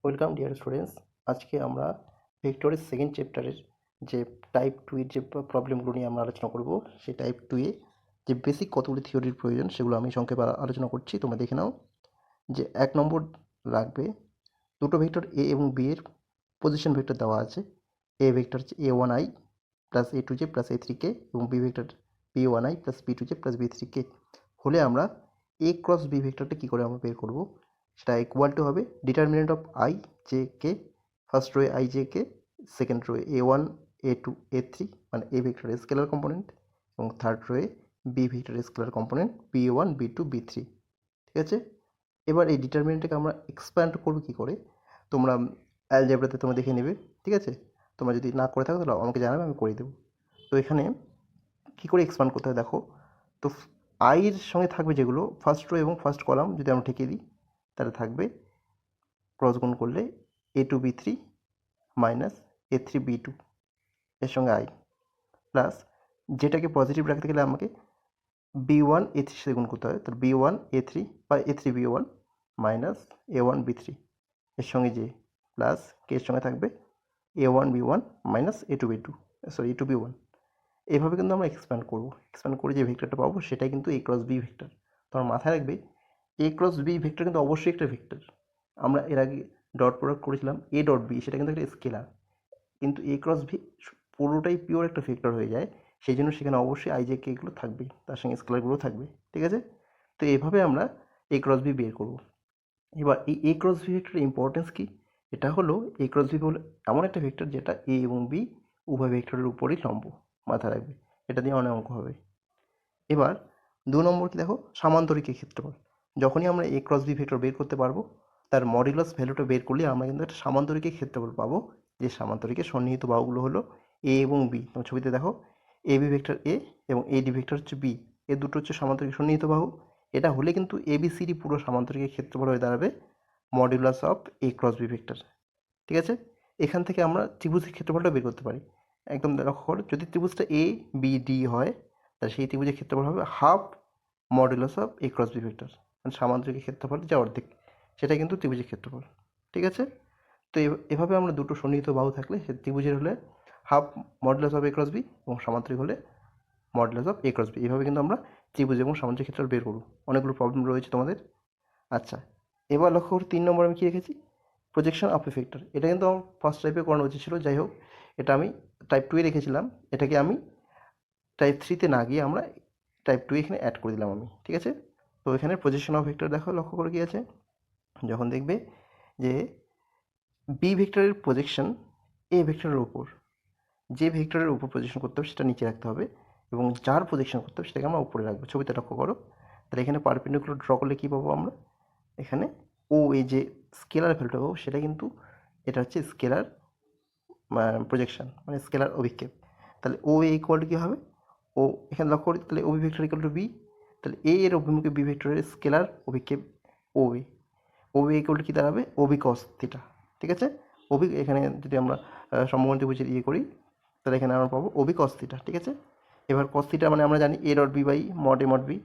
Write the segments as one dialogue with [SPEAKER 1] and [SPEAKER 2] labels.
[SPEAKER 1] Welcome dear students. আজকে আমরা ভেক্টরের সেকেন্ড চ্যাপ্টারের যে টাইপ 2 এর যে প্রবলেমগুলো নিয়ে আমরা আলোচনা করব, সেই টাইপ 2 এ যে বেসিক কতগুলি থিওরির প্রয়োজন সেগুলো আমি সংক্ষেপে আলোচনা করছি। তোমরা দেখে নাও। যে 1 নম্বর লাগবে, দুটো ভেক্টর এ এবং বি এর পজিশন ভেক্টর দেওয়া আছে। এ ভেক্টর হচ্ছে a1i plus a2j plus a3k এবং B vector b1i plus b2j plus b3k হলে আমরা a ক্রস বি ভেক্টরটা কী করে আমরা বের করব, সেটা ইকুয়াল টু হবে determinant of I J K, first Rowe I J K, second Rowe a1 a2 a3 মানে এ ভেক্টরের স্কেলার কম্পোনেন্ট, এবং থার্ড রোয়ে বি ভেক্টরের scalar component b1 b2 b3। ঠিক আছে। এবার এই ডিটারমিনেন্টটাকে আমরা এক্সপ্যান্ড করবো কী করে, তোমরা অ্যালজেব্রাতে তোমরা দেখে নেবে। ঠিক আছে। তোমরা যদি না করে থাকো তাহলে আমাকে জানাবে, আমি করে দেবো। তো এখানে কী করে এক্সপ্যান্ড করতে হয় দেখো। তো আইয়ের সঙ্গে থাকবে যেগুলো ফার্স্ট রো এবং ফার্স্ট কলাম যদি আমরা ঠেকে দিই, তাহলে থাকবে ক্রস গুণ করলে a2 b3 minus a3 b2 এর সঙ্গে আই, প্লাস যেটাকে পজিটিভ রাখতে গেলে আমাকে b1 a3 সাথে গুণ করতে হয়। তাহলে b1 a3 বা a3 b1 minus a1 b3 এর সঙ্গে যে প্লাস কে এর সঙ্গে থাকবে a1 b1 minus a2 b2 sorry a2 b1। এভাবে কিন্তু আমরা এক্সপ্যান্ড করবো। এক্সপ্যান্ড করে যে ভেক্টরটা পাবো সেটাই কিন্তু এ ক্রস বি ভেক্টর। তোমার মাথায় রাখবে, এ ক্রস বি ভেক্টর কিন্তু অবশ্যই একটা ভেক্টর। আমরা এর আগে ডট প্রোডাক্ট করেছিলাম এ ডট বি, সেটা কিন্তু একটা স্কেলার। কিন্তু এ ক্রস ভি পুরোটাই পিওর একটা ভেক্টর হয়ে যায়, সেই জন্য সেখানে অবশ্যই আই জে কে এগুলো থাকবে, তার সঙ্গে স্কেলারগুলো থাকবে। ঠিক আছে। তো এভাবে আমরা এ ক্রস বি বের করব। এবার এই এ ক্রস ভি ভেক্টরের ইম্পর্টেন্স কী? এটা হলো এ ক্রস ভি হলো এমন একটা ভেক্টর যেটা এ এবং বি উভয় ভেক্টরের উপরই লম্ব। মাথায় রাখবে, এটা দিয়ে অনেক অঙ্ক হবে। এবার 2 নম্বর কি দেখো, সামান্তরিকের ক্ষেত্রফল। যখনই আমরা এ ক্রস বি ভেক্টর বের করতে পারবো, তার মডিউলাস ভ্যালুটা বের করলে আমরা কিন্তু একটা সামান্তরিকের ক্ষেত্রফল পাবো। যে সামান্তরিকের সন্নিহিত বাহুগুলো হলো এ এবং বি। তোমার ছবিতে দেখো, এ বি ভেক্টর এ এবং এডি ভেক্টর হচ্ছে বি, এ দুটো হচ্ছে সামান্তরিক সন্নিহিত বাহু। এটা হলে কিন্তু এ বি সি ডি পুরো সামান্তরিকের ক্ষেত্রফল হয়ে দাঁড়াবে modulus of A cross B vector. ঠিক আছে। এখান থেকে আমরা ত্রিভুজের ক্ষেত্রফলটা বের করতে পারি। একদম লক্ষ্য করো, যদি ত্রিভুজটা এ বি ডি হয়, তাহলে সেই ত্রিভুজের ক্ষেত্রফল হবে half modulus of A cross B vector, মানে সামান্তরিকের ক্ষেত্রফল যা অর্ধেক, সেটা কিন্তু ত্রিভুজের ক্ষেত্রফল। ঠিক আছে। তো এভাবে আমরা দুটো সন্নিহিত বাহু থাকলে সে ত্রিভুজের হলে half modulus of A cross B এবং সামান্তরিক হলে modulus of A cross B. এভাবে কিন্তু আমরা ত্রিভুজ এবং সামান্তরিক ক্ষেত্রফল বের করব। অনেকগুলো প্রবলেম রয়েছে তোমাদের। আচ্ছা, এবার লক্ষ্য করো 3 নম্বর আমি কী রেখেছি, প্রজেকশন অফ এ ভেক্টর। এটা কিন্তু আমার ফার্স্ট টাইপে করানো উচিত ছিল, যাই হোক এটা আমি টাইপ 2 এ রেখেছিলাম। এটাকে আমি টাইপ 3 তে না গিয়ে আমরা টাইপ 2 এখানে অ্যাড করে দিলাম আমি। ঠিক আছে। তো এখানে প্রজেকশন অফ ভেক্টর দেখো, লক্ষ্য করে কি আছে, যখন দেখবে যে বি ভেক্টরের প্রজেকশন এ ভেক্টরের উপর, যে ভেক্টরের উপর প্রজেকশন করতে হবে সেটা নিচে রাখতে হবে, এবং যার প্রজেকশন করতে হবে সেটাকে আমরা উপরে রাখবো। ছবিতে লক্ষ্য করো। তাহলে এখানে পারপেন্ডিকুলার ড্র করলে কী পাবো আমরা, এখানে ও এই যে স্কেলার ভ্যালুটা পাবো সেটা কিন্তু এটা হচ্ছে স্কেলার প্রজেকশন, মানে স্কেলার অভিক্ষেপ। তাহলে ও এ ইকুয়াল টু কী হবে, ও এখানে লক্ষ্য করি, তাহলে O B vector equal to B. তাহলে এ এর অভিমুখে বি ভেক্টরের স্কেলার অভিক্ষেপ O B, O B equal to কী দাঁড়াবে, ও বি কস থিটা। ঠিক আছে। ও বি এখানে যদি আমরা সমকোণ ত্রিভুজের করি, তাহলে এখানে আমরা পাবো ও বি কস থিটা। ঠিক আছে। এবার কস থিটা মানে আমরা জানি A dot B by mod A mod B,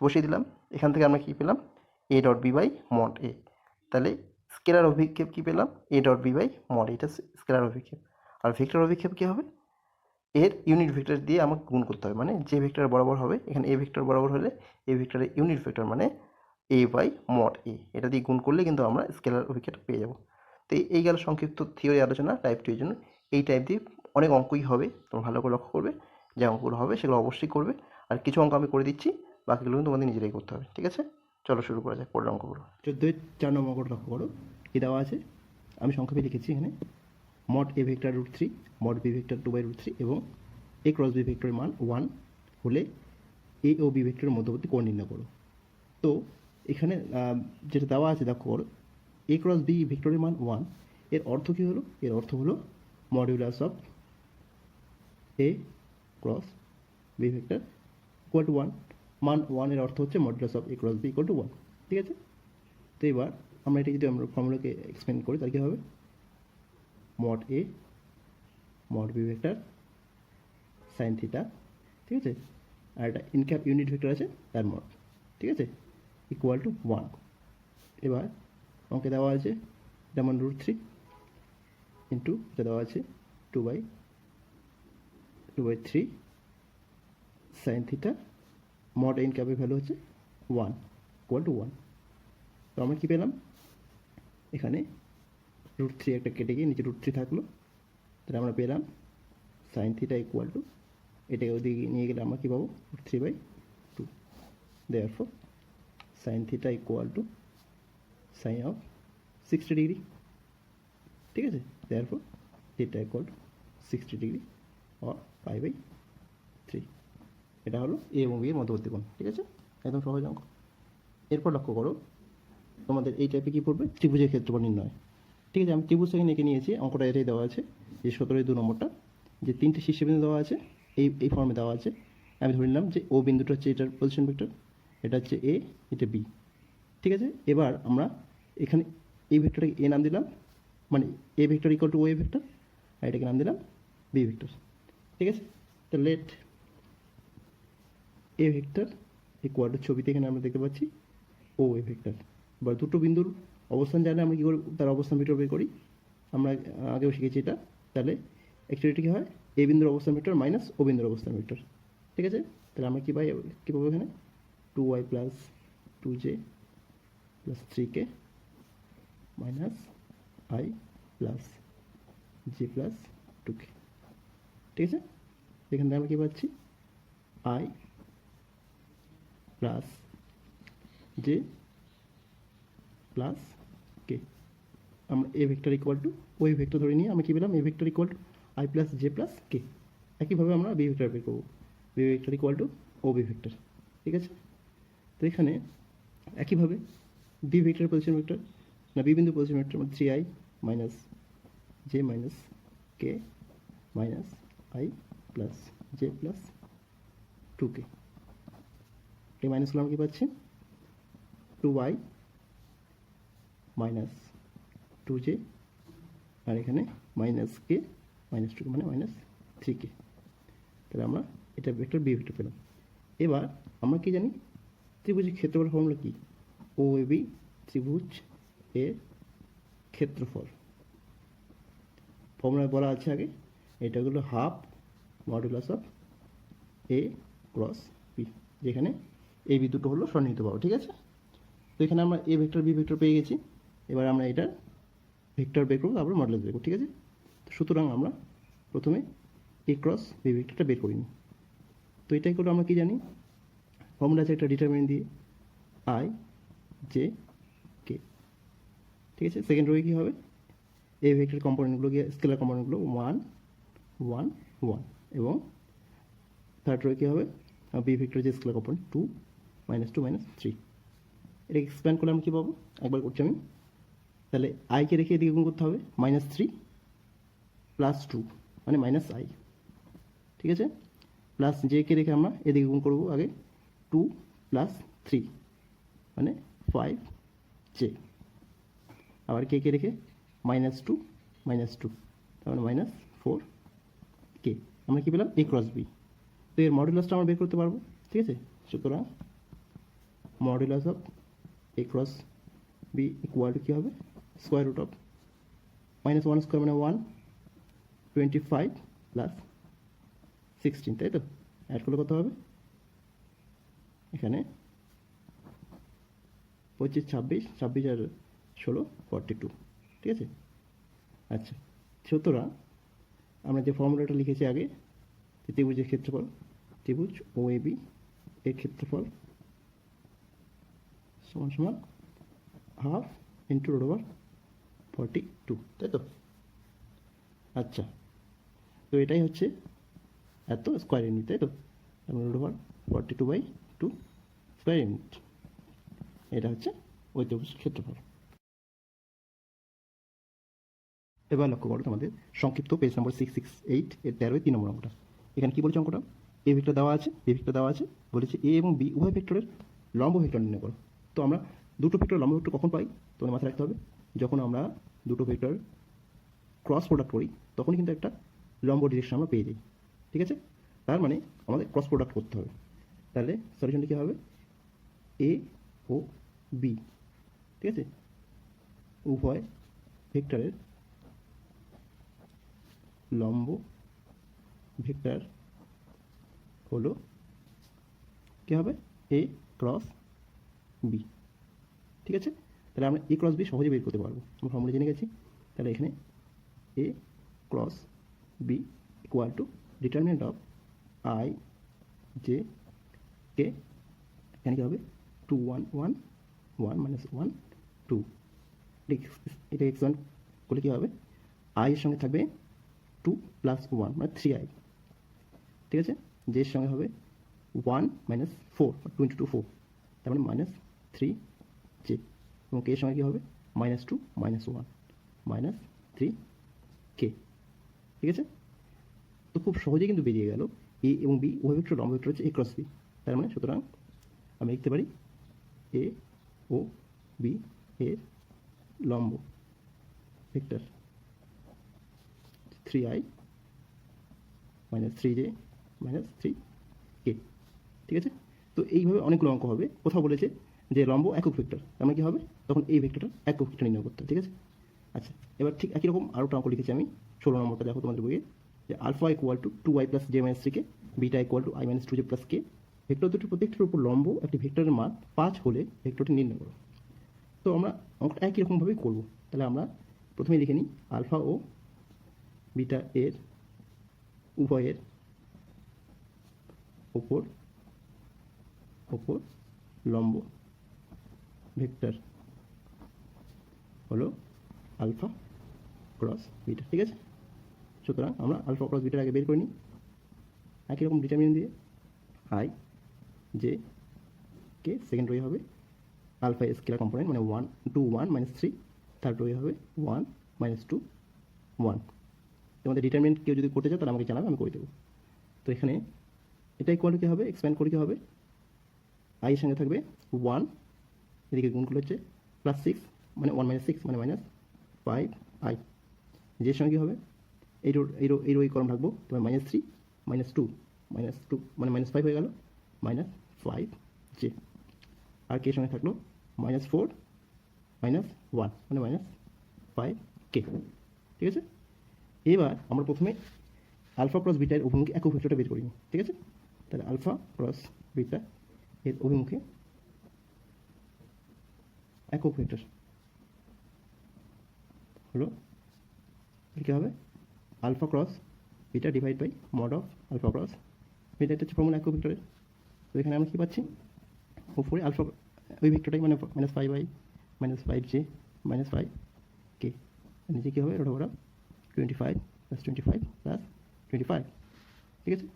[SPEAKER 1] বসিয়ে দিলাম। এখান থেকে আমরা কী পেলাম, A dot B by mod A. তাহলে স্কেলার অভিক্ষেপ কী পেলাম, A dot B by mod, এটা স্কেলার অভিক্ষেপ। আর ভেক্টর অভিক্ষেপ কী হবে, এর ইউনিট ভেক্টর দিয়ে আমাকে গুণ করতে হবে, মানে যে ভেক্টর বরাবর হবে, এখানে এ ভেক্টর বরাবর হলে এ ভেক্টরের ইউনিট ভেক্টর মানে এ বাই মড এ, এটা দিয়ে গুণ করলে কিন্তু আমরা স্কেলার অভিক্ষেপ পেয়ে যাব। তো এই গেল সংক্ষিপ্ত থিওরি আলোচনা টাইপ 2 এর জন্য। এই টাইপ দিয়ে অনেক অঙ্কই হবে, তোমরা ভালো করে লক্ষ্য করবে। যে অঙ্কগুলো হবে সেগুলো অবশ্যই করবে, আর কিছু অঙ্ক আমি করে দিচ্ছি, বাকিগুলো কিন্তু তোমাদের নিজেরাই করতে হবে। ঠিক আছে। চলো শুরু করা যাক পরের অঙ্কগুলো। 14-4 নম্বর অঙ্কটা লক্ষ্য করো, কী দেওয়া আছে, আমি সংক্ষেপে লিখেছি এখানে mod A vector √3, mod B vector 2/√3 এবং এ ক্রস বি ভেক্টরের মান 1 হলে এ ও বি ভেক্টরের মধ্যবর্তী কোণ নির্ণয় করো। তো এখানে যেটা দেওয়া আছে দেখো করো, এ ক্রস বি ভেক্টরের মান 1, এর অর্থ কী হলো, এর অর্থ হলো modulus of A cross B vector equal to 1, মান 1 এর অর্থ হচ্ছে modulus of A cross B equal to 1। ঠিক আছে। তো এবার আমরা এটা যদি আমরা ফর্মুলাকে এক্সপ্লেন করি তাহলে কী হবে, mod A mod B vector sine theta. ঠিক আছে। আর একটা ইনক্যাপ ইউনিট ভেক্টর আছে তার মড। ঠিক আছে, ইকুয়াল টু 1। এবার আমাকে দেওয়া আছে যেমন √3 ইন্টু এটা দেওয়া আছে 2/3 সাইন থিটা মড এন ক্যাপের ভ্যালু হচ্ছে 1 ইকুয়াল টু 1। তো আমরা কী পেলাম, এখানে √3 একটা কেটে গিয়ে নিচে √3 থাকলো, তাহলে আমরা পেলাম সাইন থিটা ইকুয়াল টু, এটাকে ওদিকে নিয়ে গেলে আমরা কী পাবো, √3/2। Therefore sine theta equal to sine of 60 degree. ঠিক আছে, therefore theta equal to 60 degree or π/3। এটা হলো এ এবং বি এর মধ্যবর্তী কোণ। ঠিক আছে, একদম সহজ অঙ্ক। এরপর লক্ষ্য করো, তোমাদের এই টাইপে কী পড়বে, ত্রিভুজের ক্ষেত্রফল নির্ণয়। ঠিক আছে, আমি ত্রিভুজ থেকে এঁকে নিয়েছি, অঙ্কটা এটাই দেওয়া আছে যে 17-2 নম্বরটা, যে 3টে শীর্ষবিন্দু দেওয়া আছে, এই ফর্মে দেওয়া আছে। আমি ধরে নিলাম যে ও বিন্দুটা হচ্ছে এটার পজিশন ভেক্টর, এটা হচ্ছে এ, এটা বি। ঠিক আছে, এবার আমরা এখানে এই ভেক্টরটাকে এ নাম দিলাম, মানে A vector equal to O A vector, আর এটাকে নাম দিলাম বি ভেক্টর। ঠিক আছে, তো let A vector equal to, ছবিতে এখানে আমরা দেখতে পাচ্ছি ও এ ভেক্টর। এবার দুটো বিন্দুর অবস্থান জানলে আমরা কী করে তার অবস্থান ভেক্টর বের করি, আমরা আগেও শিখেছি এটা। তাহলে অ্যাকচুয়ালি এটা কী হয়, এ বিন্দুর অবস্থান ভেক্টর মাইনাস ও বিন্দুর অবস্থান ভেক্টর। ঠিক আছে, তাহলে আমরা কী পাবো এখানে, 2y plus 2j plus 3k minus i plus j plus 2k। ঠিক আছে, এখান থেকে আমরা কী পাচ্ছি, i plus j plus k। আমরা এ ভেক্টর ইকুয়াল টু ওই ভেক্টর ধরে নিয়ে আমরা কী পেলাম, A vector equal to i plus j plus k। একইভাবে আমরা বি ভেক্টর বের করবো, B vector equal to O B vector. ঠিক আছে, তো এখানে একইভাবে বি ভেক্টর পজিশন ভেক্টর, না বি বিন্দু position vector 3i minus j minus k minus i plus j plus 2k। এই মাইনাসগুলো আমরা কী পাচ্ছি, 2y মাইনাস 2j, আর এখানে মাইনাস k মাইনাস 2 মানে মাইনাস 3k। তাহলে আমরা এটা ভেক্টর বি ভেক্টর পেলাম। এবার আমরা কি জানি, ত্রিভুজের ক্ষেত্রফল ফর্মুলা কি, ও এ বি ত্রিভুজ এর ক্ষেত্রফল ফর্মুলা বলা আছে আগে, এটা হলো half modulus of A cross B, যেখানে এই বি দুটো হলো সন্নিহিত বাহু। ঠিক আছে, তো এখানে আমরা এ ভেক্টর বি ভেক্টর পেয়ে গেছি। এবার আমরা এটার ভেক্টর বের করবো, তারপরে মডুলাস বের করবো। ঠিক আছে, তো সুতরাং আমরা প্রথমে এ ক্রস বি ভেক্টরটা বের করিনি। তো এটাই করে আমরা কি জানি, ফর্মুলা আছে একটা ডিটারমিনেন্ট দিয়ে, i j k। ঠিক আছে, সেকেন্ড রোয়ে কী হবে, এ ভেক্টর কম্পোনেন্টগুলো গিয়ে স্কেলার কম্পোনেন্টগুলো 1 1 1, এবং থার্ড রোয়ে কী হবে, বি ভেক্টর যে স্কেলার কম্পোনেন্ট 2 -2 -3। এটা এক্সপ্যান্ড করলে আমরা কী পাবো, একবার করছি আমি, তাহলে আইকে রেখে এদিকে গুণ করতে হবে, -3 প্লাস 2 মানে মাইনাস আই। ঠিক আছে, প্লাস জেকে রেখে আমরা এদিকে গুণ করবো আগে, 2 প্লাস 3 মানে 5j, আবার কে রেখে -2 -2 তার মানে -4k। আমরা কী পেলাম, এ ক্রস বি। তো এর মডুলাসটা আমরা বের করতে পারবো। ঠিক আছে, সুতরাং modulus of A cross B equal to কী হবে, স্কোয়ার রুট অফ -1 স্কোয়ার মানে 1, 25 প্লাস 16, তাই তো, অ্যাড করলে কত হবে, এখানে 25 26 26 আর 16 42। ঠিক আছে, আচ্ছা, সুতরাং আমরা যে ফর্মুলাটা লিখেছি আগে, ত্রিভুজের ক্ষেত্রফল, ত্রিভুজ ও এ বি এর ক্ষেত্রফল সমান সমান হাফ ইন্টু √42, তাই তো। আচ্ছা, তো এটাই হচ্ছে এত স্কোয়ার ইউনিট, তাই তো, √42/2 স্কোয়ার ইউনিট। এটা হচ্ছে ওই ত্রিভুজের ক্ষেত্রফল। এবার লক্ষ্য করো তোমাদের সংক্ষিপ্ত পেজ নম্বর 668 এর 13-3 নম্বর অঙ্কটা। এখানে কী বলছে অঙ্কটা, এ ভেক্টর দেওয়া আছে, বি ভেক্টর দেওয়া আছে, বলেছে এ এবং বি উভয় ভেক্টরের লম্ব ভেক্টর নির্ণয় করো। তো আমরা দুটো ভেক্টর লম্ব ভেক্টর কখন পাই, তোমাদের মাথায় রাখতে হবে, যখন আমরা দুটো ভেক্টর ক্রস প্রোডাক্ট করি তখনই কিন্তু একটা লম্ব ডিরেকশন আমরা পেয়ে যাই। ঠিক আছে, তার মানে আমাদের ক্রস প্রোডাক্ট করতে হবে। তাহলে সলিউশনটা কী হবে, এ ও বি, ঠিক আছে, উভয় ভেক্টরের লম্ব ভেক্টর হলো কী হবে এ ক্রস বি। ঠিক আছে, তাহলে আমরা এ ক্রস বি সহজে বের করতে পারবো, আমরা ফর্মুলা জেনে গেছি। তাহলে এখানে A cross B equal to determinant of I J K, এখানে কী হবে 2 1 1 1 -1 2, এটা x1 করলে কী হবে আই এর সঙ্গে থাকবে 2 + 1 মানে 3i। ঠিক আছে, জে এর সঙ্গে হবে 1 - 4 2 × 2 4, তার মানে -3j, এবং কে এর সঙ্গে কী হবে -2 -1 -3k। ঠিক আছে, তো খুব সহজেই কিন্তু বেরিয়ে গেল এ এবং বি উভয় ভেক্টর লম্ব ভেক্টর হচ্ছে এ ক্রস বি। তার মানে সুতরাং আমি লিখতে পারি এ ও বি এর লম্ব ভেক্টর 3i - 3j - 3k। ঠিক আছে, তো এইভাবে অনেকগুলো অঙ্ক হবে। কোথাও বলেছে যে লম্ব একক ভেক্টর, তার মানে কী হবে তখন এই ভেক্টরটা একক ভেক্টর নির্ণয় করতে হবে। ঠিক আছে, আচ্ছা এবার ঠিক একই রকম আরও একটা অঙ্ক লিখেছি আমি 16 নম্বরটা দেখো তোমাদের বইয়ে, যে alpha equal to 2i + j - 3k, beta equal to i - 2j + k, vector দুটির প্রত্যেকটির উপর লম্ব একটি ভেক্টরের মান 5 হলে ভেক্টরটি নির্ণয় করো। তো আমরা অঙ্কটা একই রকমভাবেই করবো। তাহলে আমরা প্রথমেই লিখে নিই আলফা ও বিটা এর উভয়ের ওপর লম্ব ভেক্টর হলো আলফা ক্রস বিটা। ঠিক আছে, সুতরাং আমরা আলফা ক্রস বিটার আগে বের করে নিই একই রকম ডিটারমিনেন্ট দিয়ে। আই জে কে সেকেন্ড রোয়ে হবে আলফা স্কেলার কম্পোনেন্ট মানে 1 2 1 -3, থার্ড রোয়ে হবে 1 -2 1। তোমাদের ডিটারমিনেন্ট কেউ যদি করতে চাও তাহলে আমাকে জানাবে, আমি করে দেবো। তো এখানে এটা ইকুয়াল টু কী হবে এক্সপ্যান্ড করে কী হবে আই এর সঙ্গে থাকবে 1, এদিকে গুণ করলে হচ্ছে +6 মানে 1 - 6 মানে -5i, জের সঙ্গে কী হবে এই রো কলম রাখবো, তোমার -3 -2 -2 মানে -5 হয়ে গেল -5j, আর কে সঙ্গে থাকলো -4 -1 মানে -5k। ঠিক আছে, এবার আমরা প্রথমে আলফা ক্রস বিটা এর অভিমুখে একক ভেক্টরটা বের করি। ঠিক আছে, তাহলে আলফা ক্রস বিটা এর অভিমুখে একক ভেক্টর হলো কী হবে alpha cross beta divide by mod of alpha cross beta, এটা হচ্ছে ফর্মুলা একক ভেক্টরের। তো এখানে আমরা কী পাচ্ছি উপরে আলফা ওই ভেক্টরটাই মানে -5i -5j -5k, নিচে কী হবে ওটা 25 + 25 + 25। ঠিক আছে,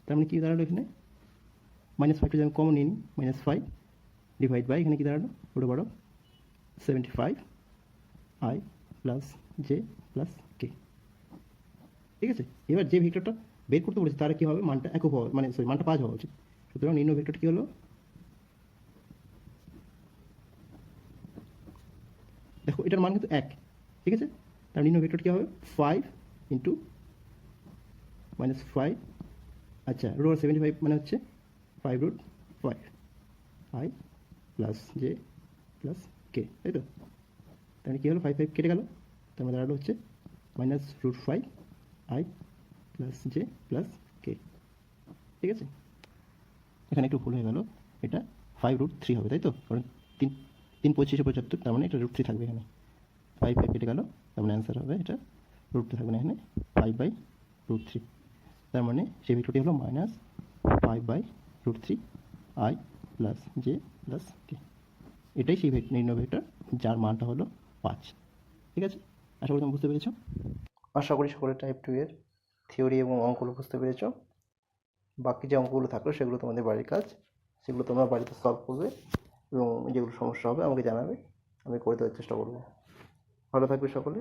[SPEAKER 1] তার মানে কী দাঁড়ালো এখানে -5টা যদি আমি কমন নিয়ে নিই -5 ডিভাইড বাই এখানে কী দাঁড়ালো ওটা বড় 75i + j + k। ঠিক আছে, এবার যে ভেক্টরটা বের করতে বলেছে তার কী হবে মানটা একক হওয়া মানে মানটা 5 হওয়া উচিত। সুতরাং নিম্ন ভেক্টর কী হলো দেখো এটার মান কিন্তু 1। ঠিক আছে, তার নিম্ন ভেক্টর কী হবে 5 × -5, আচ্ছা √75 মানে হচ্ছে 5√5 i + j + k, তাই তো। তাহলে কী হলো 5 5 কেটে গেল, তার মানে দাঁড়ালো হচ্ছে -√5 i + j + k। ঠিক আছে, এখানে একটু ভুল হয়ে গেল, এটা 5√3 হবে, তাই তো, কারণ 3 3 25 75, তার মানে এটা √3 থাকবে এখানে। 5 5 কেটে গেল, তার মানে অ্যান্সার হবে এটা √2 থাকবে না এখানে 5/√3। তার মানে সেই ভেক্টরটি হলো -5/√3 i + j + k। এটাই সেই নিম্ন ভেক্টর যার মানটা হলো 5। ঠিক আছে, আশা করি তুমি বুঝতে পেরেছো। আশা করি সকলে টাইপ 2 এর থিওরি এবং অঙ্কগুলো বুঝতে পেরেছো। বাকি যে অঙ্কগুলো থাকলো সেগুলো তোমাদের বাড়ির কাজ, সেগুলো তোমরা বাড়িতে সলভ করবে এবং যেগুলো সমস্যা হবে আমাকে জানাবে, আমি করে দেওয়ার চেষ্টা করবো। ভালো থাকবে সকলে।